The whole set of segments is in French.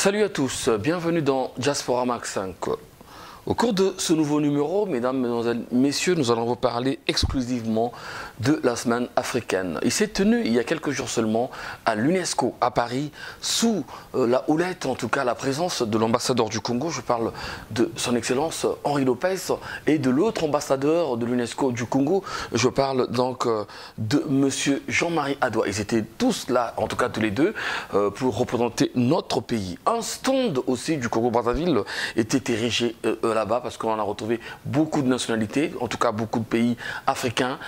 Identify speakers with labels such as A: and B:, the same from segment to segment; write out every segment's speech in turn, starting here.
A: Salut à tous, bienvenue dans Diaspora Max 5. Au cours de ce nouveau numéro, mesdames, mesdemoiselles, messieurs, nous allons vous parler exclusivement de la semaine africaine. Il s'est tenu il y a quelques jours seulement à l'UNESCO à Paris, sous la houlette, en tout cas la présence de l'ambassadeur du Congo. Je parle de son excellence Henri Lopez et de l'autre ambassadeur de l'UNESCO du Congo. Je parle donc de monsieur Jean-Marie Adoua. Ils étaient tous là, en tout cas tous les deux, pour représenter notre pays. Un stand aussi du Congo-Brazzaville était érigé là-bas parce qu'on a retrouvé beaucoup de nationalités, en tout cas beaucoup de pays africains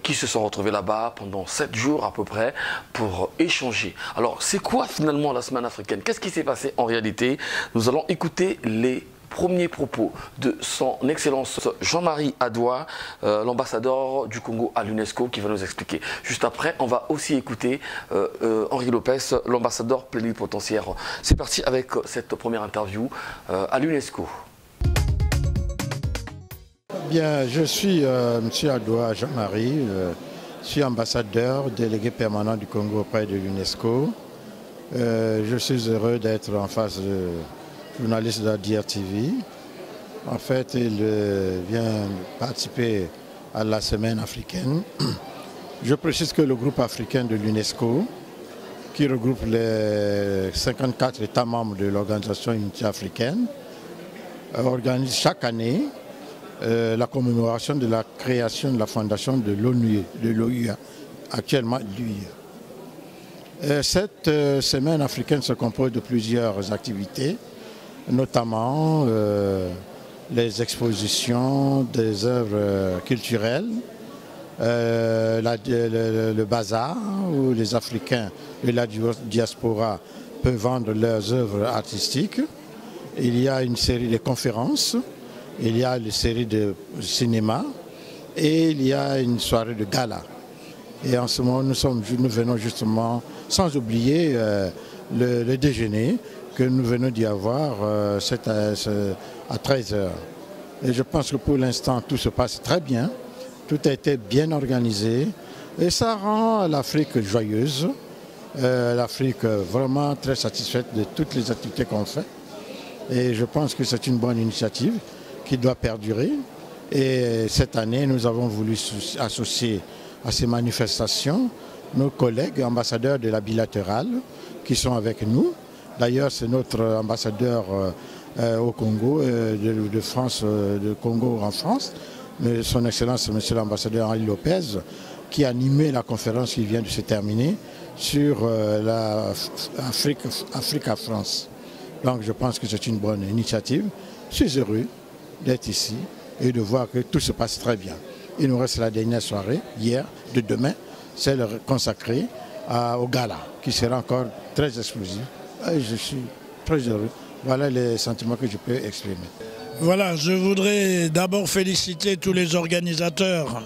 A: qui se sont retrouvés là-bas pendant 7 jours à peu près pour échanger. Alors c'est quoi finalement la semaine africaine? Qu'est-ce qui s'est passé en réalité? Nous allons écouter les premiers propos de son excellence Jean-Marie Adoua, l'ambassadeur du Congo à l'UNESCO, qui va nous expliquer. Juste après, on va aussi écouter Henri Lopez, l'ambassadeur plénipotentiaire. C'est parti avec cette première interview à l'UNESCO.
B: Bien, je suis M. Adoua Jean-Marie, je suis ambassadeur, délégué permanent du Congo auprès de l'UNESCO. Je suis heureux d'être en face de journaliste de la DRTV. En fait, il vient participer à la semaine africaine. Je précise que le groupe africain de l'UNESCO, qui regroupe les 54 États membres de l'Organisation Unité africaine, organise chaque année la commémoration de la création de la fondation de l'OUA, actuellement l'UIA. Cette semaine africaine se compose de plusieurs activités, notamment les expositions des œuvres culturelles, le bazar où les Africains de la diaspora peuvent vendre leurs œuvres artistiques. Il y a une série de conférences. Il y a une série de cinéma et il y a une soirée de gala. Et en ce moment, nous venons justement, sans oublier le déjeuner que nous venons d'y avoir à 13 h. Et je pense que pour l'instant, tout se passe très bien. Tout a été bien organisé et ça rend l'Afrique joyeuse, l'Afrique vraiment très satisfaite de toutes les activités qu'on fait. Et je pense que c'est une bonne initiative qui doit perdurer. Et cette année, nous avons voulu associer à ces manifestations nos collègues ambassadeurs de la bilatérale qui sont avec nous. D'ailleurs, c'est notre ambassadeur au Congo, de France, de Congo en France, son Excellence, Monsieur l'ambassadeur Henri Lopez, qui a animé la conférence qui vient de se terminer sur l'Afrique à France. Donc je pense que c'est une bonne initiative. Je suis heureux d'être ici et de voir que tout se passe très bien. Il nous reste la dernière soirée, hier, de demain, celle consacrée au gala, qui sera encore très explosif. Et je suis très heureux. Voilà les sentiments que je peux exprimer.
C: Voilà, je voudrais d'abord féliciter tous les organisateurs,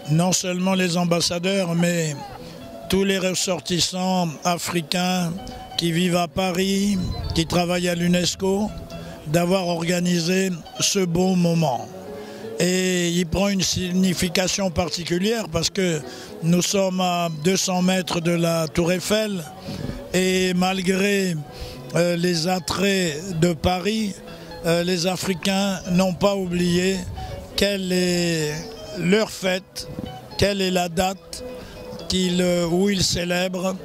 C: non seulement les ambassadeurs, mais tous les ressortissants africains qui vivent à Paris, qui travaillent à l'UNESCO, d'avoir organisé ce beau moment. Et il prend une signification particulière parce que nous sommes à 200 mètres de la Tour Eiffel et malgré les attraits de Paris, les Africains n'ont pas oublié quelle est leur fête, quelle est la date où ils célèbrent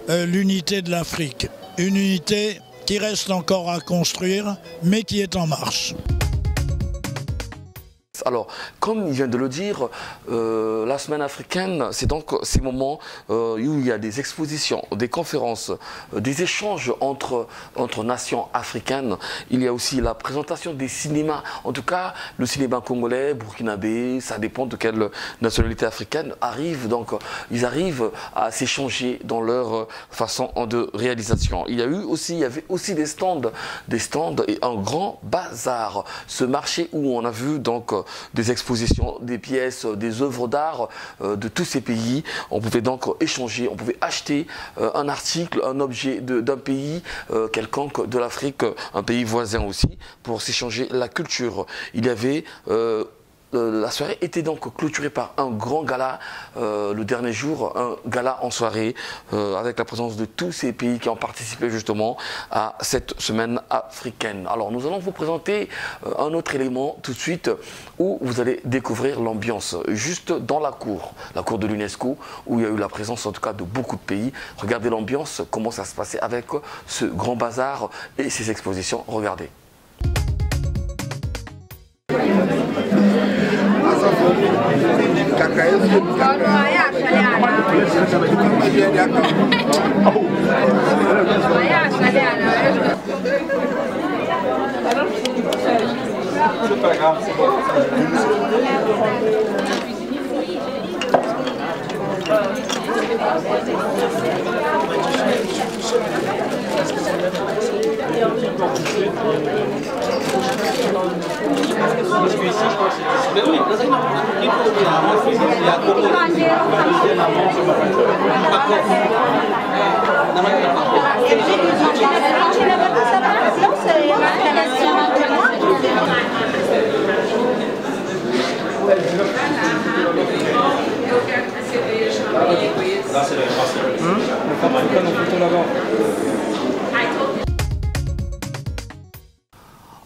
C: l'unité de l'Afrique. Une unité qui reste encore à construire, mais qui est en marche.
A: Alors, comme il vient de le dire, la semaine africaine, c'est donc ces moments où il y a des expositions, des conférences, des échanges entre nations africaines. Il y a aussi la présentation des cinémas. En tout cas, le cinéma congolais, burkinabé, ça dépend de quelle nationalité africaine arrive. Donc, ils arrivent à s'échanger dans leur façon de réalisation. Il y avait aussi des stands et un grand bazar. Ce marché où on a vu donc des expositions, des pièces, des œuvres d'art de tous ces pays. On pouvait donc échanger, on pouvait acheter un article, un objet d'un pays quelconque de l'Afrique, un pays voisin aussi, pour s'échanger la culture. Il y avait La soirée était donc clôturée par un grand gala, le dernier jour, un gala en soirée, avec la présence de tous ces pays qui ont participé justement à cette semaine africaine. Alors nous allons vous présenter un autre élément tout de suite, où vous allez découvrir l'ambiance, juste dans la cour de l'UNESCO, où il y a eu la présence en tout cas de beaucoup de pays. Regardez l'ambiance, comment ça se passait avec ce grand bazar et ces expositions, regardez.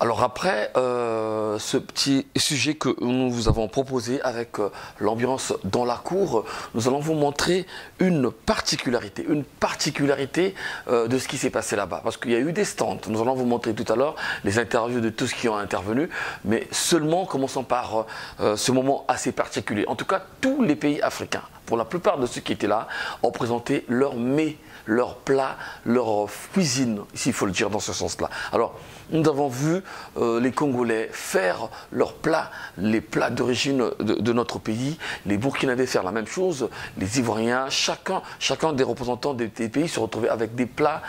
A: Alors après ce petit sujet que nous vous avons proposé avec l'ambiance dans la cour, nous allons vous montrer une particularité de ce qui s'est passé là-bas. Parce qu'il y a eu des stands, nous allons vous montrer tout à l'heure les interviews de tous qui ont intervenu, mais seulement commençons par ce moment assez particulier. En tout cas, tous les pays africains, pour la plupart de ceux qui étaient là, ont présenté leurs mets, leurs plats, leur cuisine, ici il faut le dire dans ce sens-là. Alors, nous avons vu les Congolais faire leurs plats, les plats d'origine de notre pays, les Burkinabés faire la même chose, les Ivoiriens, chacun des représentants des pays se retrouvaient avec des plats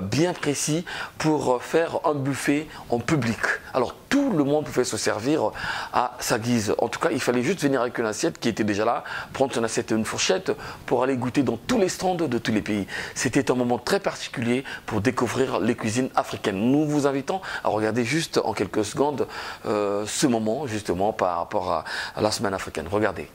A: bien précis pour faire un buffet en public. Alors, tout le monde pouvait se servir à sa guise. En tout cas, il fallait juste venir avec une assiette qui était déjà là, prendre son assiette et une fourchette pour aller goûter dans tous les stands de tous les pays. C'était un moment très particulier pour découvrir les cuisines africaines. Nous vous invitons à regarder juste en quelques secondes ce moment justement par rapport à la semaine africaine. Regardez.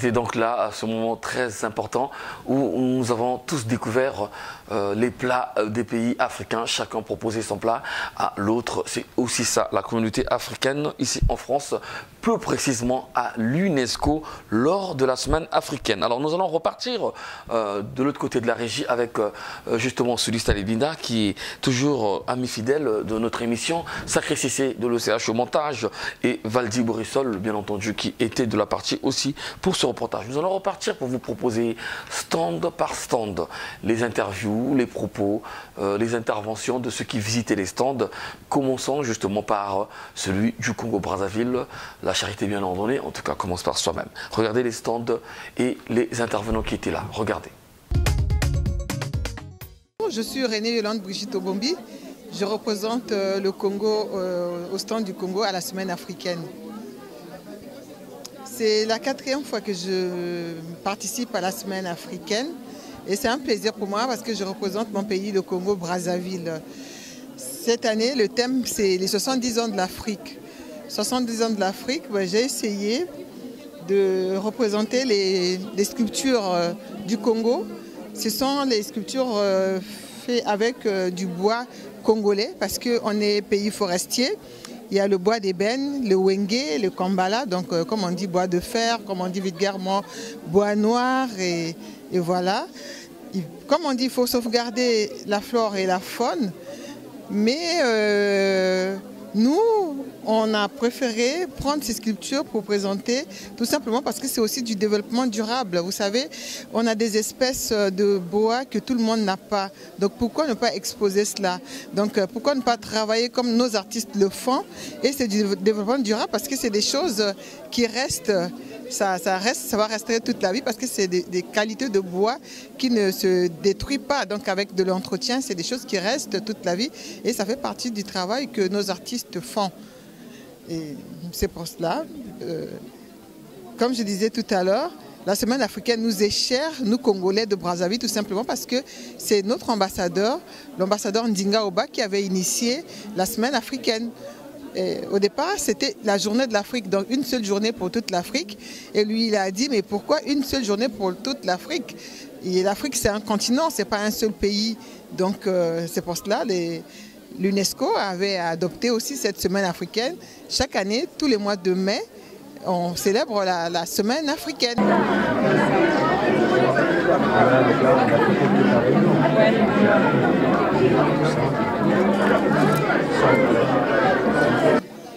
A: était donc là à ce moment très important où nous avons tous découvert les plats des pays africains. Chacun proposait son plat à l'autre. C'est aussi ça, la communauté africaine ici en France, plus précisément à l'UNESCO lors de la semaine africaine. Alors nous allons repartir de l'autre côté de la régie avec justement Sulista Lebinda qui est toujours ami fidèle de notre émission, Sacré Cissé de l'OCH au montage et Valdi Borissol bien entendu qui était de la partie aussi pour ce reportage. Nous allons repartir pour vous proposer stand par stand les interviews, les propos, les interventions de ceux qui visitaient les stands. Commençons justement par celui du Congo-Brazzaville. La charité bien ordonnée, en tout cas, commence par soi-même. Regardez les stands et les intervenants qui étaient là. Regardez.
D: Je suis Renée Yolande Brigitte Obombi. Je représente le Congo au stand du Congo à la semaine africaine. C'est la 4e fois que je participe à la semaine africaine et c'est un plaisir pour moi parce que je représente mon pays, le Congo-Brazzaville. Cette année, le thème, c'est les 70 ans de l'Afrique. 70 ans de l'Afrique, j'ai essayé de représenter les sculptures du Congo. Ce sont les sculptures faites avec du bois congolais parce qu'on est pays forestier. Il y a le bois d'ébène, le wenge, le kambala, donc comme on dit bois de fer, comme on dit vulgairement bois noir et voilà. Comme on dit, il faut sauvegarder la flore et la faune, mais nous, on a préféré prendre ces sculptures pour présenter, tout simplement parce que c'est aussi du développement durable. Vous savez, on a des espèces de bois que tout le monde n'a pas. Donc pourquoi ne pas exposer cela? Donc pourquoi ne pas travailler comme nos artistes le font? Et c'est du développement durable parce que c'est des choses qui restent, ça va rester toute la vie parce que c'est des qualités de bois qui ne se détruisent pas. Donc avec de l'entretien, c'est des choses qui restent toute la vie et ça fait partie du travail que nos artistes font. Et c'est pour cela, comme je disais tout à l'heure, la semaine africaine nous est chère, nous Congolais de Brazzaville, tout simplement parce que c'est notre ambassadeur, l'ambassadeur Ndinga Oba, qui avait initié la semaine africaine. Et au départ, c'était la journée de l'Afrique, donc une seule journée pour toute l'Afrique. Et lui, il a dit, mais pourquoi une seule journée pour toute l'Afrique? Et l'Afrique, c'est un continent, ce n'est pas un seul pays. Donc c'est pour cela l'UNESCO avait adopté aussi cette semaine africaine. Chaque année, tous les mois de mai, on célèbre la semaine africaine.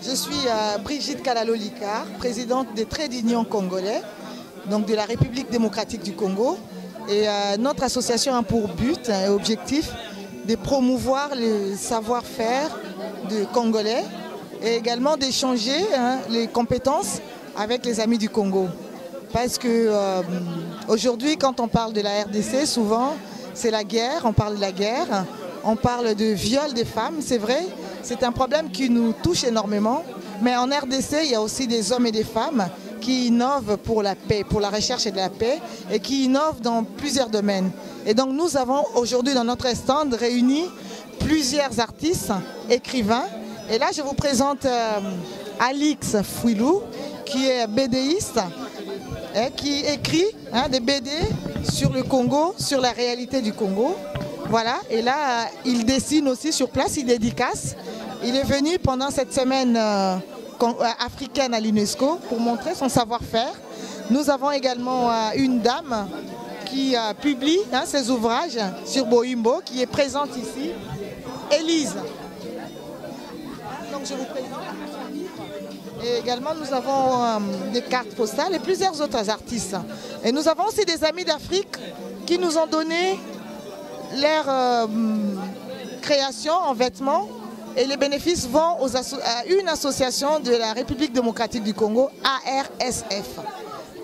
E: Je suis Brigitte Kalalo-Licard, présidente des Trades d'Union congolais, donc de la République démocratique du Congo. Et notre association a pour but et objectif de promouvoir le savoir-faire de Congolais et également d'échanger les compétences avec les amis du Congo. Parce que aujourd'hui, quand on parle de la RDC, souvent c'est la guerre, on parle de la guerre, on parle de viol des femmes, c'est vrai, c'est un problème qui nous touche énormément. Mais en RDC, il y a aussi des hommes et des femmes qui innovent pour la paix, pour la recherche de la paix et qui innovent dans plusieurs domaines. Et donc nous avons aujourd'hui dans notre stand réuni plusieurs artistes, écrivains. Et là je vous présente Alix Fouilou qui est BDiste, qui écrit des BD sur le Congo, sur la réalité du Congo. Voilà, et là il dessine aussi sur place, il dédicace. Il est venu pendant cette semaine africaine à l'UNESCO pour montrer son savoir-faire. Nous avons également une dame qui publie ses ouvrages sur Boimbo, qui est présente ici, Élise. Donc je vous présente. Et également nous avons des cartes postales et plusieurs autres artistes. Et nous avons aussi des amis d'Afrique qui nous ont donné leur création en vêtements. Et les bénéfices vont à une association de la République démocratique du Congo, ARSF.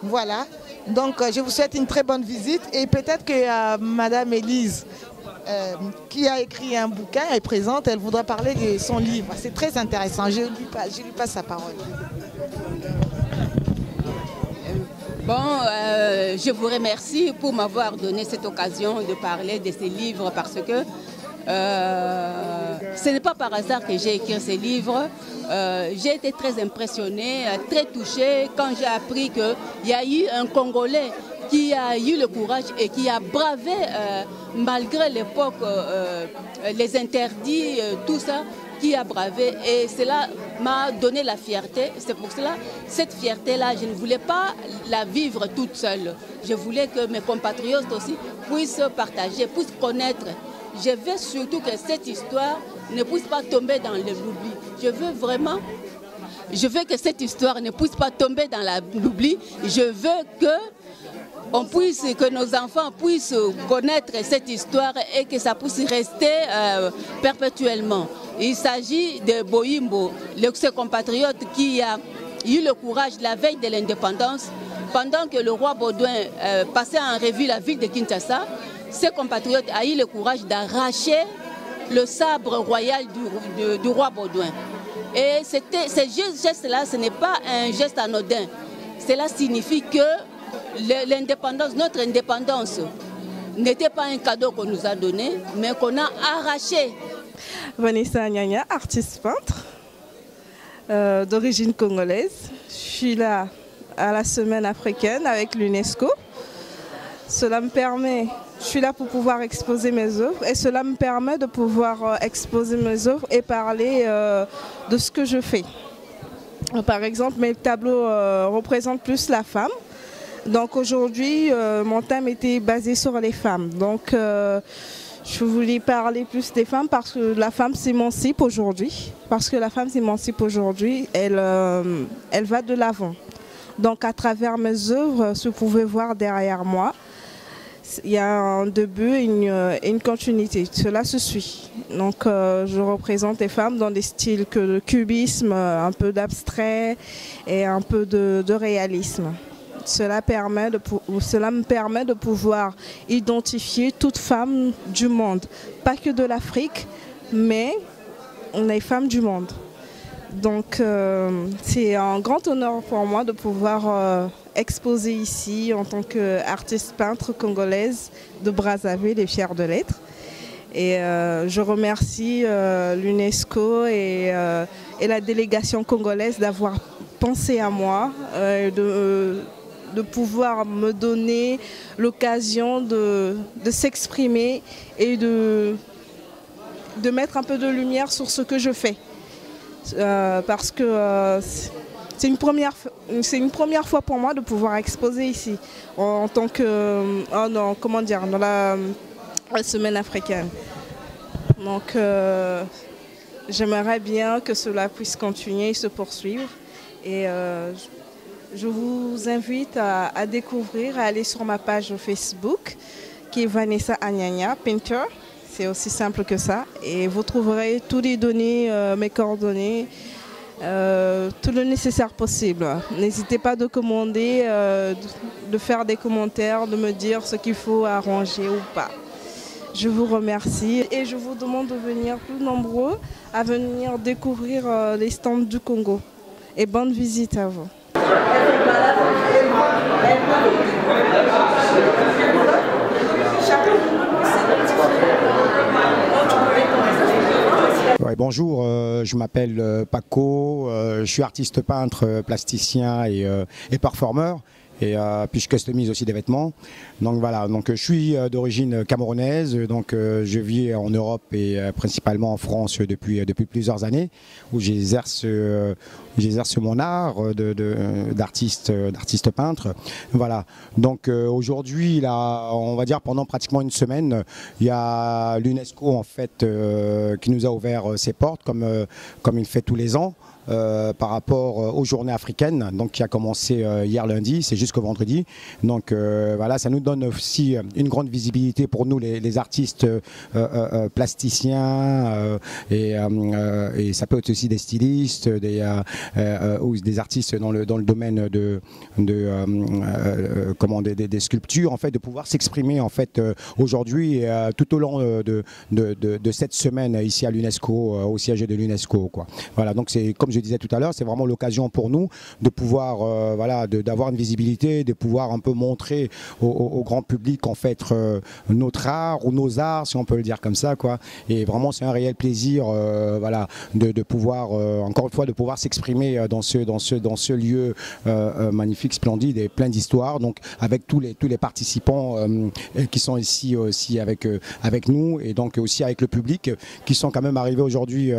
E: Voilà. Donc je vous souhaite une très bonne visite et peut-être que Madame Élise, qui a écrit un bouquin, est présente, elle voudra parler de son livre. C'est très intéressant. Je lui passe sa parole.
F: Bon, je vous remercie pour m'avoir donné cette occasion de parler de ces livres parce que Ce n'est pas par hasard que j'ai écrit ce livre. J'ai été très impressionnée, très touchée quand j'ai appris qu'il y a eu un Congolais qui a eu le courage et qui a bravé, malgré l'époque, les interdits, tout ça, qui a bravé. Et cela m'a donné la fierté. C'est pour cela, cette fierté-là, je ne voulais pas la vivre toute seule. Je voulais que mes compatriotes aussi puissent partager, puissent connaître. Je veux surtout que cette histoire ne puisse pas tomber dans l'oubli. Je veux que cette histoire ne puisse pas tomber dans l'oubli. Je veux que nos enfants puissent connaître cette histoire et que ça puisse rester perpétuellement. Il s'agit de Boyimbo, ce compatriote qui a eu le courage la veille de l'indépendance, pendant que le roi Baudouin passait en revue la ville de Kinshasa. Ce compatriote a eu le courage d'arracher le sabre royal du roi Baudouin. Et ce geste-là, ce n'est pas un geste anodin. Cela signifie que l'indépendance, notre indépendance, n'était pas un cadeau qu'on nous a donné, mais qu'on a arraché.
G: Vanessa Anyanya, artiste peintre d'origine congolaise. Je suis là à la semaine africaine avec l'UNESCO. Cela me permet, je suis là pour pouvoir exposer mes œuvres et cela me permet de pouvoir exposer mes œuvres et parler de ce que je fais. Par exemple, mes tableaux représentent plus la femme. Donc aujourd'hui, mon thème était basé sur les femmes. Donc je voulais parler plus des femmes parce que la femme s'émancipe aujourd'hui. Parce que la femme s'émancipe aujourd'hui, elle va de l'avant. Donc à travers mes œuvres, vous pouvez voir derrière moi, il y a un début et une continuité. Cela se suit. Donc je représente les femmes dans des styles que le cubisme, un peu d'abstrait et un peu de réalisme. Cela me permet de pouvoir identifier toute femme du monde, pas que de l'Afrique, mais les femmes du monde. Donc c'est un grand honneur pour moi de pouvoir exposer ici en tant qu'artiste peintre congolaise de Brazzaville et fière de l'être. Et je remercie l'UNESCO et la délégation congolaise d'avoir pensé à moi, de pouvoir me donner l'occasion de s'exprimer et de mettre un peu de lumière sur ce que je fais. Parce que c'est une première fois pour moi de pouvoir exposer ici en tant que dans la semaine africaine. Donc j'aimerais bien que cela puisse continuer et se poursuivre. Et je vous invite à découvrir, à aller sur ma page Facebook qui est Vanessa Anyanya, Painter. C'est aussi simple que ça. Et vous trouverez toutes les données, mes coordonnées, tout le nécessaire possible. N'hésitez pas de commander, de faire des commentaires, de me dire ce qu'il faut arranger ou pas. Je vous remercie et je vous demande de venir plus nombreux à venir découvrir les stands du Congo. Et bonne visite à vous.
H: Ouais, bonjour, je m'appelle Paco, je suis artiste peintre, plasticien et performeur. Et puis je customise aussi des vêtements. Donc voilà, donc je suis d'origine camerounaise, donc je vis en Europe et principalement en France depuis plusieurs années, où j'exerce mon art d'artiste peintre. Voilà. Donc aujourd'hui, là, on va dire pendant pratiquement une semaine, il y a l'UNESCO en fait qui nous a ouvert ses portes comme il fait tous les ans. Par rapport aux journées africaines, donc qui a commencé hier lundi, c'est jusqu'au vendredi. Donc voilà, ça nous donne aussi une grande visibilité pour nous les artistes plasticiens et ça peut être aussi des stylistes, ou des artistes dans le domaine des sculptures, en fait, de pouvoir s'exprimer en fait aujourd'hui tout au long de cette semaine ici à l'UNESCO, au siège de l'UNESCO, quoi. Voilà, donc c'est comme je je disais tout à l'heure, c'est vraiment l'occasion pour nous de pouvoir, voilà, d'avoir une visibilité, de pouvoir un peu montrer au grand public en fait notre art ou nos arts, si on peut le dire comme ça, quoi. Et vraiment, c'est un réel plaisir, voilà, de pouvoir, encore une fois, de pouvoir s'exprimer dans ce lieu magnifique, splendide et plein d'histoires. Donc, avec tous les participants qui sont ici aussi avec nous, et donc aussi avec le public qui sont quand même arrivés aujourd'hui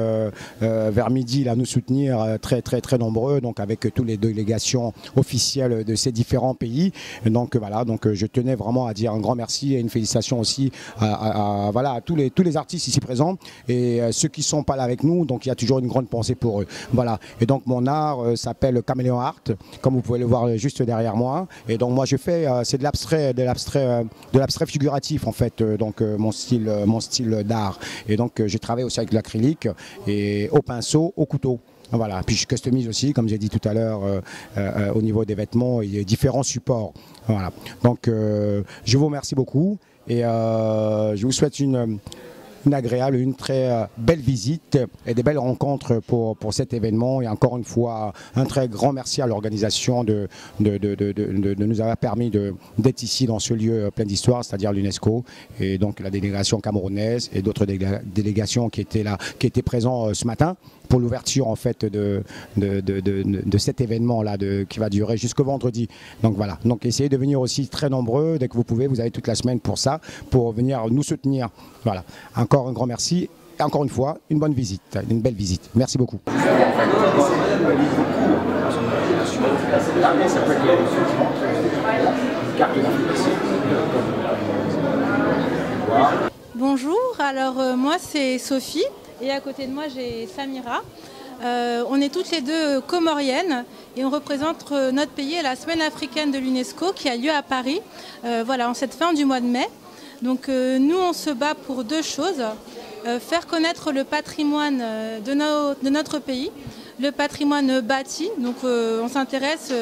H: vers midi là nous soutenir, très nombreux, donc avec toutes les délégations officielles de ces différents pays. Et donc voilà, donc je tenais vraiment à dire un grand merci et une félicitation aussi voilà, à tous les artistes ici présents et ceux qui ne sont pas là avec nous. Donc il y a toujours une grande pensée pour eux. Voilà. Et donc mon art s'appelle Caméléon Art, comme vous pouvez le voir juste derrière moi. Et donc moi je fais c'est de l'abstrait figuratif en fait. Donc mon style d'art. Et donc je travaille aussi avec l'acrylique et au pinceau, au couteau. Voilà. Puis je customise aussi, comme j'ai dit tout à l'heure, au niveau des vêtements et différents supports. Voilà. Donc je vous remercie beaucoup et je vous souhaite une agréable, une très belle visite et des belles rencontres pour cet événement. Et encore une fois, un très grand merci à l'organisation de nous avoir permis d'être ici dans ce lieu plein d'histoire, c'est-à-dire l'UNESCO, et donc la délégation camerounaise et d'autres délégations qui étaient là, qui étaient présents ce matin pour l'ouverture en fait de cet événement-là qui va durer jusqu'au vendredi. Donc voilà, donc essayez de venir aussi très nombreux dès que vous pouvez, vous avez toute la semaine pour ça, pour venir nous soutenir. Voilà, encore un grand merci et encore une fois, une bonne visite, une belle visite. Merci beaucoup.
I: Bonjour, alors moi c'est Sophie. Et à côté de moi, j'ai Samira. On est toutes les deux comoriennes et on représente notre pays à la Semaine africaine de l'UNESCO qui a lieu à Paris, voilà, en cette fin du mois de mai. Donc nous, on se bat pour deux choses. Faire connaître le patrimoine de notre pays, le patrimoine bâti. Donc on s'intéresse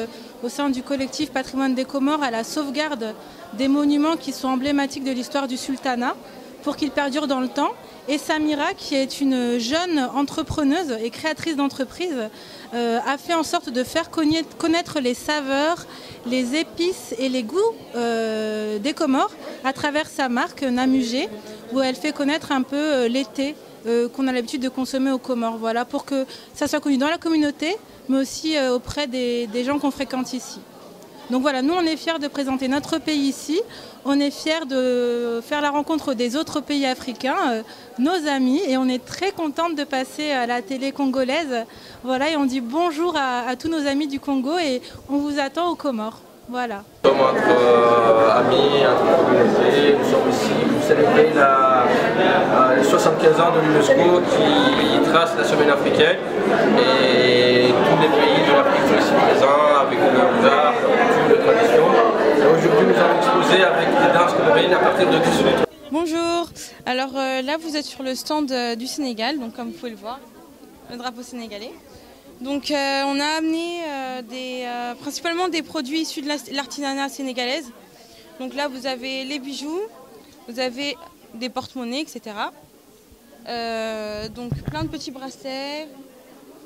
I: au sein du collectif Patrimoine des Comores à la sauvegarde des monuments qui sont emblématiques de l'histoire du sultanat pour qu'ils perdurent dans le temps. Et Samira, qui est une jeune entrepreneuse et créatrice d'entreprise, a fait en sorte de faire connaître les saveurs, les épices et les goûts des Comores à travers sa marque Namugé, où elle fait connaître un peu l'été qu'on a l'habitude de consommer aux Comores. Voilà, pour que ça soit connu dans la communauté, mais aussi auprès des gens qu'on fréquente ici. Donc voilà, nous on est fiers de présenter notre pays ici, on est fiers de faire la rencontre des autres pays africains, nos amis, et on est très contente de passer à la télé congolaise. Voilà, et on dit bonjour à tous nos amis du Congo et on vous attend aux Comores. Voilà.
J: Nous sommes entre amis, entre communautés, nous sommes ici pour célébrer les 75 ans de l'UNESCO qui trace la semaine africaine et tous les pays de l'Afrique sont ici présents avec leurs arts, leurs cultures, leurs traditions. Aujourd'hui nous allons exposer avec des danses comoriennes à partir de 18 h.
K: Bonjour, alors là vous êtes sur le stand du Sénégal, donc comme vous pouvez le voir, le drapeau sénégalais. Donc on a amené principalement des produits issus de l'artisanat sénégalaise. Donc là vous avez les bijoux, vous avez des porte-monnaies, etc. Donc plein de petits bracelets,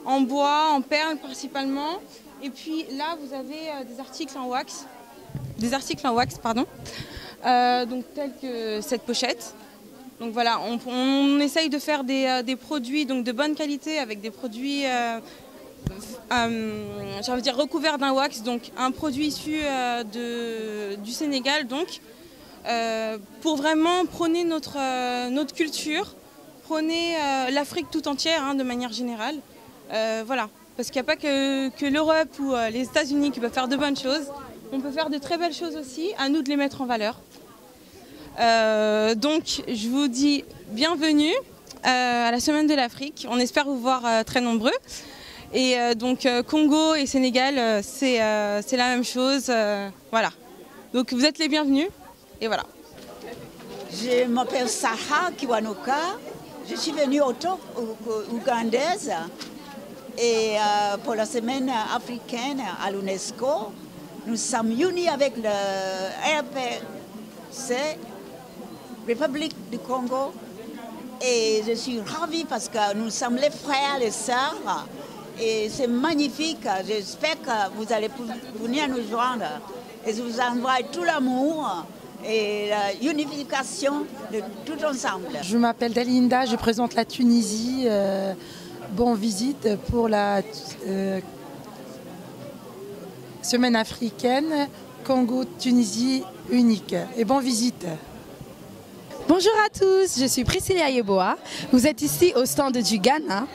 K: en bois, en perles principalement. Et puis là vous avez des articles en wax, donc tels que cette pochette. Donc voilà, on essaye de faire des produits donc de bonne qualité avec des produits recouverts d'un wax, donc un produit issu du Sénégal, donc pour vraiment prôner notre culture, prôner l'Afrique tout entière de manière générale. Voilà, parce qu'il n'y a pas que l'Europe ou les États-Unis qui peuvent faire de bonnes choses. On peut faire de très belles choses aussi, à nous de les mettre en valeur. Donc je vous dis bienvenue à la Semaine de l'Afrique. On espère vous voir très nombreux. Et donc Congo et Sénégal, c'est la même chose. Voilà. Donc vous êtes les bienvenus. Et voilà.
L: Je m'appelle Saha Kiwanuka. Je suis venue ougandaise et pour la Semaine africaine à l'UNESCO. Nous sommes unis avec le RPC, République du Congo, et je suis ravie parce que nous sommes les frères, les sœurs, Et c'est magnifique. J'espère que vous allez venir nous joindre. Et je vous envoie tout l'amour et l'unification de tout ensemble.
M: Je m'appelle Dalinda, je présente la Tunisie. Bonne visite pour la semaine africaine Congo-Tunisie unique. Et bonne visite.
N: Bonjour à tous, je suis Priscilla Yeboah. Vous êtes ici au stand du Ghana.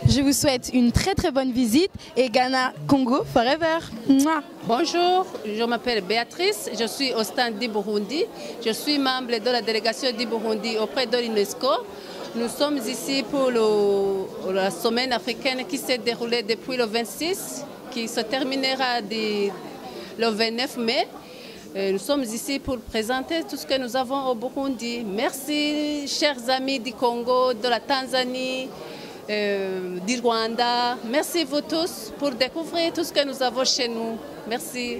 N: Je vous souhaite une très très bonne visite et Ghana Congo forever. Mouah.
O: Bonjour, je m'appelle Béatrice, je suis au stand du Burundi. Je suis membre de la délégation du Burundi auprès de l'UNESCO. Nous sommes ici pour la semaine africaine qui s'est déroulée depuis le 26, qui se terminera le 29 mai. Nous sommes ici pour présenter tout ce que nous avons au Burundi. Merci, chers amis du Congo, de la Tanzanie, du Rwanda. Merci vous tous pour découvrir tout ce que nous avons chez nous. Merci.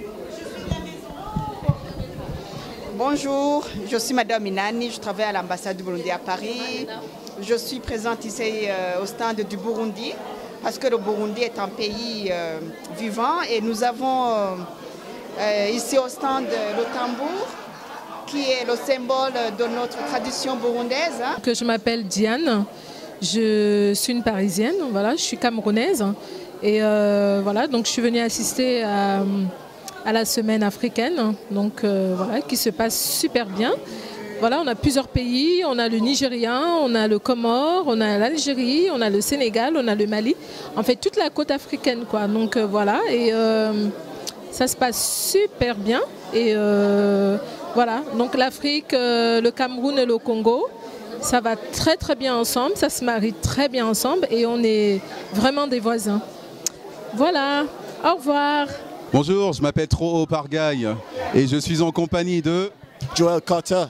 P: Bonjour, je suis Madame Inani, je travaille à l'ambassade du Burundi à Paris. Je suis présente ici au stand du Burundi parce que le Burundi est un pays vivant et nous avons ici au stand le tambour qui est le symbole de notre tradition burundaise.
Q: Je m'appelle Diane, je suis une Parisienne, voilà, je suis camerounaise et voilà, donc je suis venue assister à la semaine africaine, donc voilà, qui se passe super bien. Voilà, on a plusieurs pays, on a le Nigeria, on a le Comore, on a l'Algérie, on a le Sénégal, on a le Mali, en fait toute la côte africaine quoi. Donc voilà, et ça se passe super bien et voilà, donc l'Afrique, le Cameroun et le Congo, ça va très très bien ensemble, ça se marie très bien ensemble et on est vraiment des voisins. Voilà, au revoir.
R: Bonjour, je m'appelle Tro Pargaï et je suis en compagnie de Joel Carter.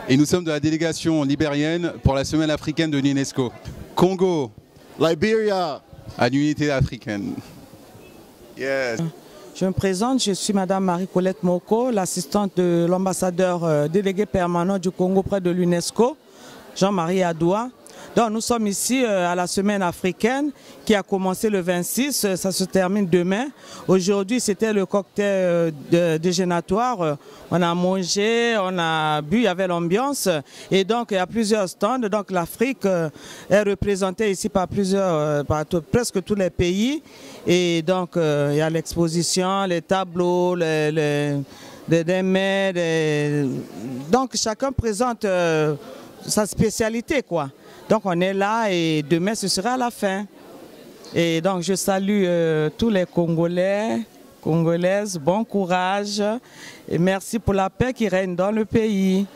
R: Et nous sommes de la délégation libérienne pour la semaine africaine de l'UNESCO. Congo, Liberia, à l'unité africaine.
S: Yes. Je me présente, je suis Madame Marie-Colette Moko, l'assistante de l'ambassadeur délégué permanent du Congo près de l'UNESCO, Jean-Marie Adoua. Donc nous sommes ici à la semaine africaine qui a commencé le 26, ça se termine demain. Aujourd'hui c'était le cocktail déjeunatoire, on a mangé, on a bu, il y avait l'ambiance et donc il y a plusieurs stands. Donc l'Afrique est représentée ici par presque tous les pays et donc il y a l'exposition, les tableaux, des mets, donc chacun présente sa spécialité quoi. Donc on est là et demain ce sera la fin. Et donc je salue tous les Congolais, Congolaises, bon courage et merci pour la paix qui règne dans le pays.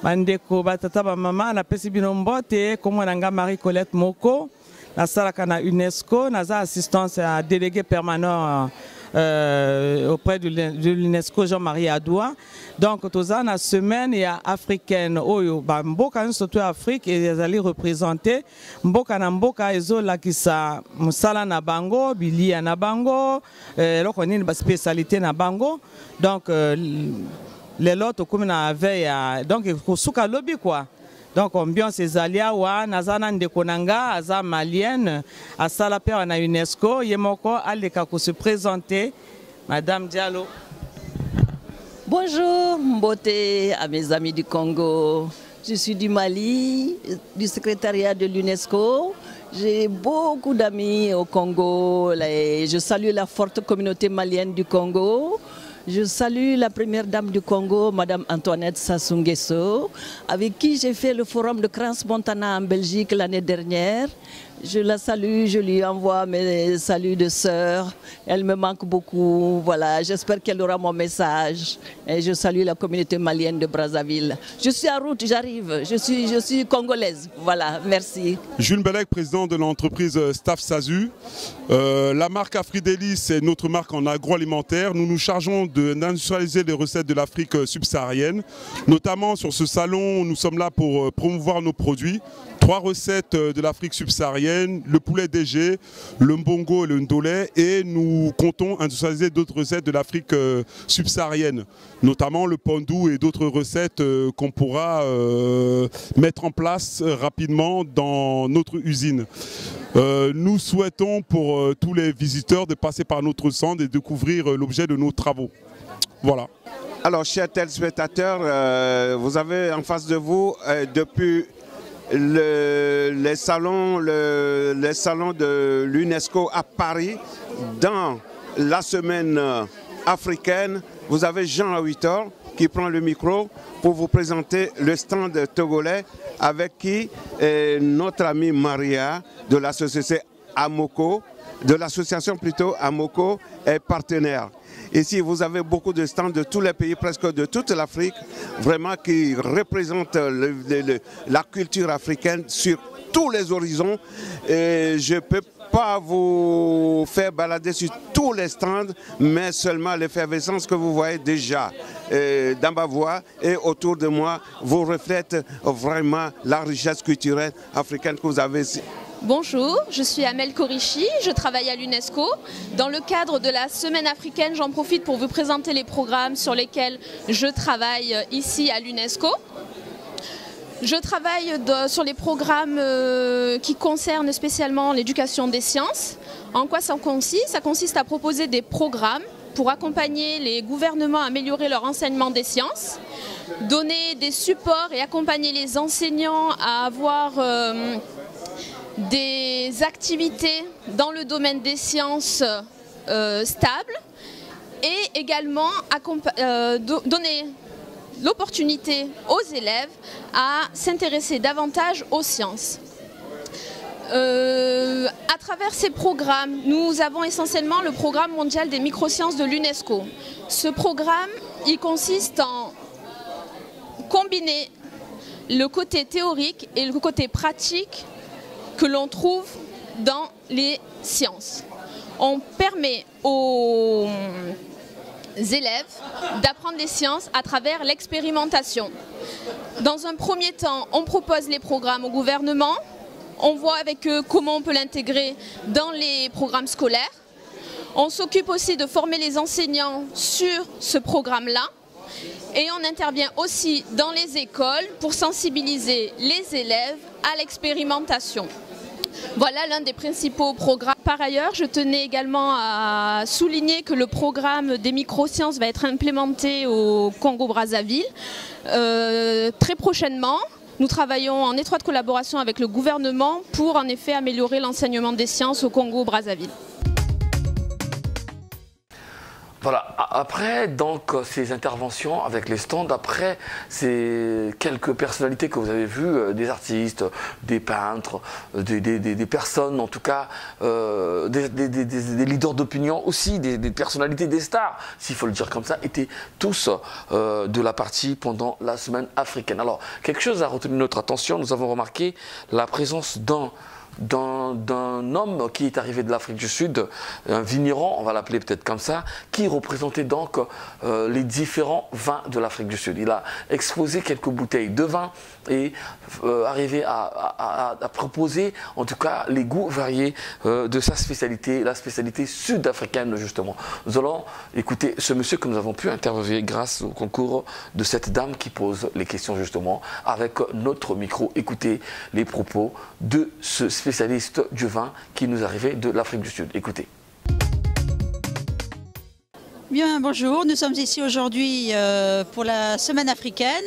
S: Mandeko batata ba mama na pesi bino mbote comme nanga Marie-Colette Moko na salaka na UNESCO naza assistance à délégué permanent auprès de l'UNESCO Jean-Marie Adoua. Donc toza na semaine ya africaine oyo ba mboka nsoto Afrique et ezali représenter mboka na mboka ezolakisa musala na bango, bilia na bango, eloko nini ba spécialité na bango. Donc les lots comme na veille donc kosuka lobby quoi. Donc ambiance ezali awa nazana ndeko nanga aza malienne asala pe na UNESCO yemoko aleka ko se présenter. Madame Diallo.
T: Bonjour Mbote à mes amis du Congo. Je suis du Mali, du secrétariat de l'UNESCO. J'ai beaucoup d'amis au Congo. Je salue la forte communauté malienne du Congo. Je salue la première dame du Congo, Madame Antoinette Sassou Nguesso, avec qui j'ai fait le forum de Crans-Montana en Belgique l'année dernière. Je la salue, je lui envoie mes saluts de sœur. Elle me manque beaucoup. Voilà, j'espère qu'elle aura mon message. Et je salue la communauté malienne de Brazzaville. Je suis en route, j'arrive. Je suis congolaise. Voilà, merci.
U: Jules Bellec, président de l'entreprise Staff Sazu. La marque Afrideli, c'est notre marque en agroalimentaire. Nous nous chargeons d'industrialiser les recettes de l'Afrique subsaharienne. Notamment sur ce salon, nous sommes là pour promouvoir nos produits. 3 recettes de l'Afrique subsaharienne, le poulet DG, le mbongo et le ndolé, et nous comptons industrialiser d'autres recettes de l'Afrique subsaharienne, notamment le pandou et d'autres recettes qu'on pourra mettre en place rapidement dans notre usine. Nous souhaitons pour tous les visiteurs de passer par notre stand et découvrir l'objet de nos travaux. Voilà.
B: Alors, chers téléspectateurs, vous avez en face de vous, depuis les salons de l'UNESCO à Paris, dans la semaine africaine, vous avez Jean à 8h qui prend le micro pour vous présenter le stand togolais avec qui notre amie Maria de la société Amoko, de l'association plutôt Amoko, est partenaire. Ici, vous avez beaucoup de stands de tous les pays, presque de toute l'Afrique, vraiment qui représentent la culture africaine sur tous les horizons. Et je ne peux pas vous faire balader sur tous les stands, mais seulement l'effervescence que vous voyez déjà dans ma voix et autour de moi vous reflète vraiment la richesse culturelle africaine que vous avez ici.
V: Bonjour, je suis Amel Korichi, je travaille à l'UNESCO. Dans le cadre de la semaine africaine, j'en profite pour vous présenter les programmes sur lesquels je travaille ici à l'UNESCO. Je travaille sur les programmes qui concernent spécialement l'éducation des sciences. En quoi ça consiste? Ça consiste à proposer des programmes pour accompagner les gouvernements à améliorer leur enseignement des sciences, donner des supports et accompagner les enseignants à avoir des activités dans le domaine des sciences stables et également donner l'opportunité aux élèves à s'intéresser davantage aux sciences. À travers ces programmes, nous avons essentiellement le programme mondial des microsciences de l'UNESCO. Ce programme, il consiste en combiner le côté théorique et le côté pratique que l'on trouve dans les sciences. On permet aux élèves d'apprendre les sciences à travers l'expérimentation. Dans un premier temps, on propose les programmes au gouvernement, on voit avec eux comment on peut l'intégrer dans les programmes scolaires. On s'occupe aussi de former les enseignants sur ce programme-là et on intervient aussi dans les écoles pour sensibiliser les élèves à l'expérimentation. Voilà l'un des principaux programmes. Par ailleurs, je tenais également à souligner que le programme des microsciences va être implémenté au Congo-Brazzaville très prochainement. Nous travaillons en étroite collaboration avec le gouvernement pour en effet améliorer l'enseignement des sciences au Congo-Brazzaville.
A: Voilà, après donc ces interventions avec les stands, après ces quelques personnalités que vous avez vues, des artistes, des peintres, des personnes en tout cas, des leaders d'opinion aussi, des personnalités, des stars, s'il faut le dire comme ça, étaient tous de la partie pendant la semaine africaine. Alors, quelque chose a retenu notre attention, nous avons remarqué la présence d'un homme qui est arrivé de l'Afrique du Sud, un vigneron, on va l'appeler peut-être comme ça, qui représentait donc les différents vins de l'Afrique du Sud. Il a exposé quelques bouteilles de vin et arrivé à proposer en tout cas les goûts variés de sa spécialité, la spécialité sud-africaine justement. Nous allons écouter ce monsieur que nous avons pu interviewer grâce au concours de cette dame qui pose les questions justement avec notre micro. Écoutez les propos de ce spécialiste du vin qui nous arrivait de l'Afrique du Sud. Écoutez.
W: Bien, bonjour. Nous sommes ici aujourd'hui pour la semaine africaine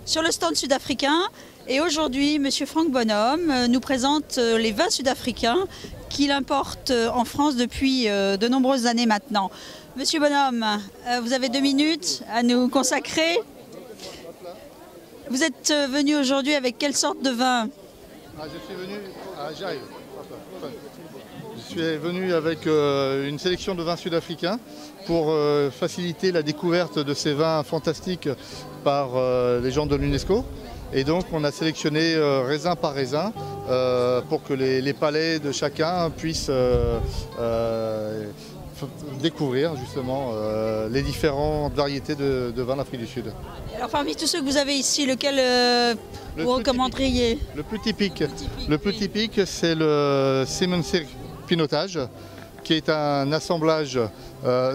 W: sur le stand sud-africain. Et aujourd'hui, M. Franck Bonhomme nous présente les vins sud-africains qu'il importe en France depuis de nombreuses années maintenant. Monsieur Bonhomme, vous avez 2 minutes à nous consacrer. Vous êtes venu aujourd'hui avec quelle sorte de vin?
X: Je suis venu Je suis venu avec une sélection de vins sud-africains pour faciliter la découverte de ces vins fantastiques par les gens de l'UNESCO. Et donc on a sélectionné raisin par raisin pour que les palais de chacun puissent découvrir justement les différentes variétés de vins d'Afrique du Sud.
W: Alors parmi tous ceux que vous avez ici, lequel vous recommanderiez?
X: Le plus typique, c'est le Simonsig Pinotage, qui est un assemblage,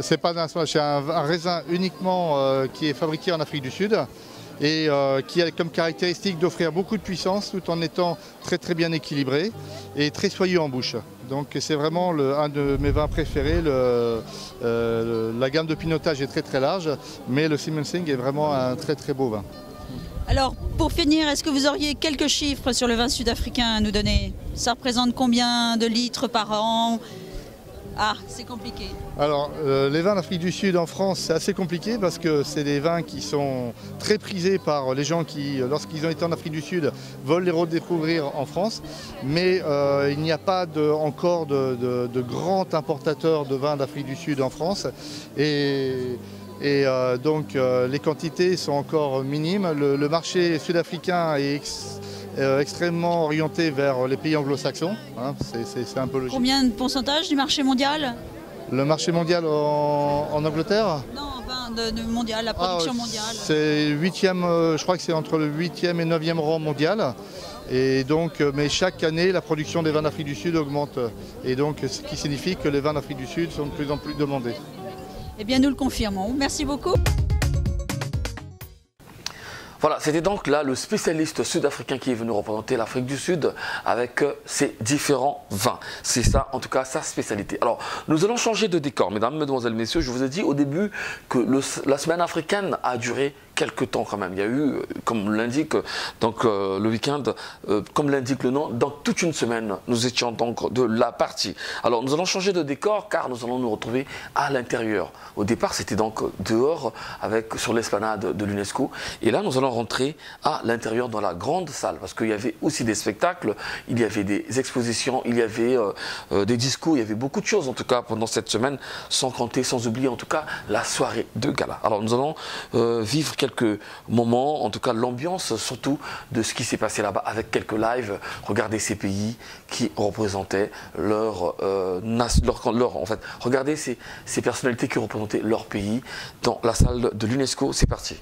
X: c'est pas un assemblage, c'est un raisin uniquement qui est fabriqué en Afrique du Sud et qui a comme caractéristique d'offrir beaucoup de puissance tout en étant très très bien équilibré et très soyeux en bouche. Donc c'est vraiment un de mes vins préférés. La gamme de Pinotage est très très large, mais le Simonsig est vraiment un très très beau vin.
W: Alors pour finir, est-ce que vous auriez quelques chiffres sur le vin sud-africain à nous donner? Ça représente combien de litres par an? Ah, c'est compliqué.
X: Alors, les vins d'Afrique du Sud en France, c'est assez compliqué parce que c'est des vins qui sont très prisés par les gens qui, lorsqu'ils ont été en Afrique du Sud, veulent les redécouvrir en France. Mais il n'y a pas encore de grands importateurs de vins d'Afrique du Sud en France. Donc, les quantités sont encore minimes. Le marché sud-africain est extrêmement orienté vers les pays anglo-saxons, hein, c'est un peu logique.
W: Combien de pourcentage du marché mondial?
X: Le marché mondial en Angleterre?
W: Non, enfin de mondial, la production mondiale.
X: C'est 8e, je crois que c'est entre le 8e et 9e rang mondial. Et donc, mais chaque année, la production des vins d'Afrique du Sud augmente. Et donc, ce qui signifie que les vins d'Afrique du Sud sont de plus en plus demandés.
W: Eh bien, nous le confirmons. Merci beaucoup.
A: Voilà, c'était donc là le spécialiste sud-africain qui est venu représenter l'Afrique du Sud avec ses différents vins. C'est ça, en tout cas, sa spécialité. Alors, nous allons changer de décor. Mesdames, Mesdemoiselles, Messieurs, je vous ai dit au début que la semaine africaine a duré quelques temps quand même. Il y a eu, comme l'indique donc le week-end, comme l'indique le nom, dans toute une semaine, nous étions donc de la partie. Alors nous allons changer de décor car nous allons nous retrouver à l'intérieur. Au départ, c'était donc dehors sur l'esplanade de l'UNESCO. Et là, nous allons rentrer à l'intérieur dans la grande salle parce qu'il y avait aussi des spectacles, il y avait des expositions, il y avait des discours, il y avait beaucoup de choses en tout cas pendant cette semaine, sans compter, sans oublier en tout cas la soirée de gala. Alors nous allons vivre quelques moments, en tout cas l'ambiance surtout de ce qui s'est passé là-bas avec quelques lives. Regardez ces pays qui représentaient en fait, regardez ces personnalités qui représentaient leur pays dans la salle de l'UNESCO. C'est parti.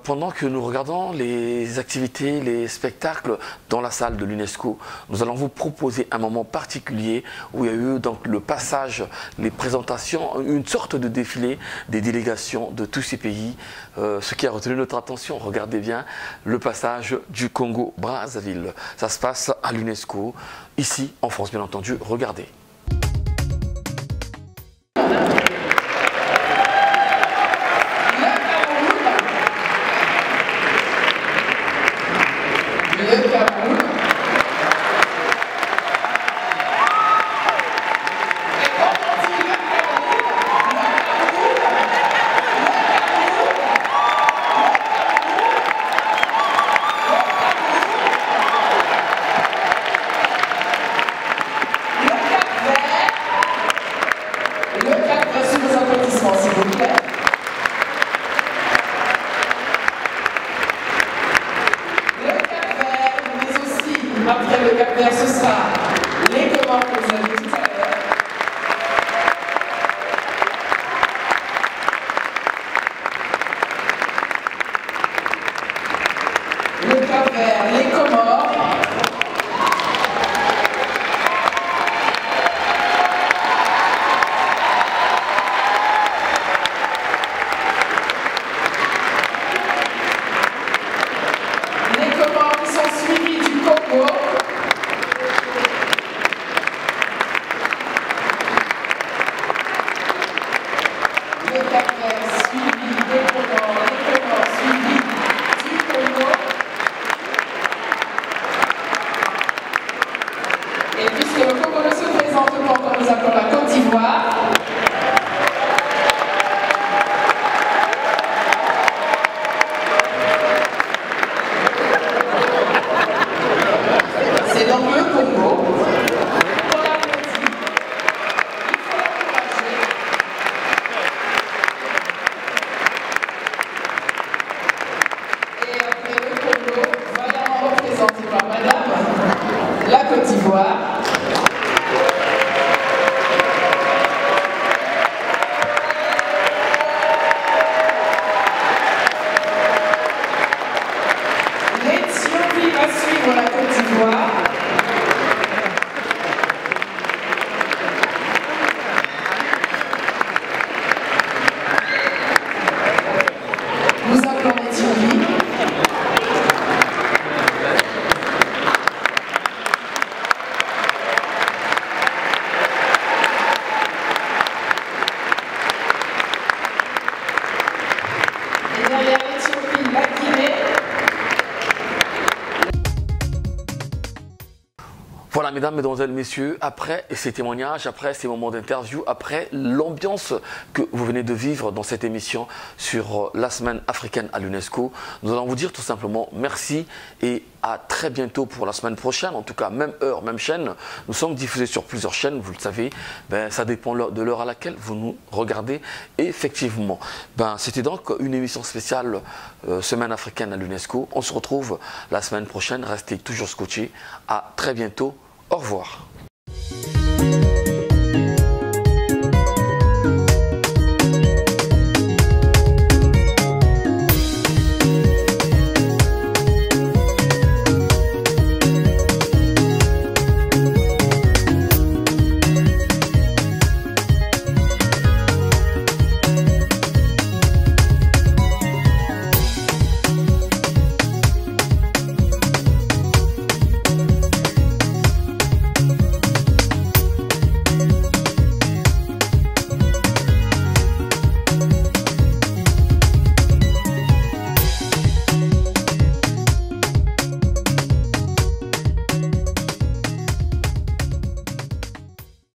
A: pendant que nous regardons les activités, les spectacles dans la salle de l'UNESCO, nous allons vous proposer un moment particulier où il y a eu donc le passage, les présentations, une sorte de défilé des délégations de tous ces pays. Ce qui a retenu notre attention, regardez bien, le passage du Congo-Brazzaville. Ça se passe à l'UNESCO, ici en France bien entendu, regardez.
C: Après le Cap-Vert, ce sera les Comores que vous avez tout à l'heure. Le Cap-Vert, les Comores. Les Comores qui sont suivis du Congo. Le Cap-Vert suivi des Comores, les Comores suivis du Congo. Et puisque le Congo ne se présente pas encore, nous appelons la Côte d'Ivoire. C'est donc le Congo. Pour l'applaudir, il faut l'encourager. Et après le Congo, vaillamment représenté par Madame, la Côte d'Ivoire. L'Éthiopie va suivre la Côte d'Ivoire. Nous appelons l'Éthiopie. Et derrière l'Éthiopie, la Guinée.
A: Voilà, mesdames, mesdemoiselles, messieurs, après ces témoignages, après ces moments d'interview, après l'ambiance que vous venez de vivre dans cette émission sur la semaine africaine à l'UNESCO, nous allons vous dire tout simplement merci et à très bientôt pour la semaine prochaine. En tout cas, même heure, même chaîne. Nous sommes diffusés sur plusieurs chaînes, vous le savez. Ça dépend de l'heure à laquelle vous nous regardez. Et effectivement, c'était donc une émission spéciale semaine africaine à l'UNESCO. On se retrouve la semaine prochaine. Restez toujours scotchés. À très bientôt. Au revoir.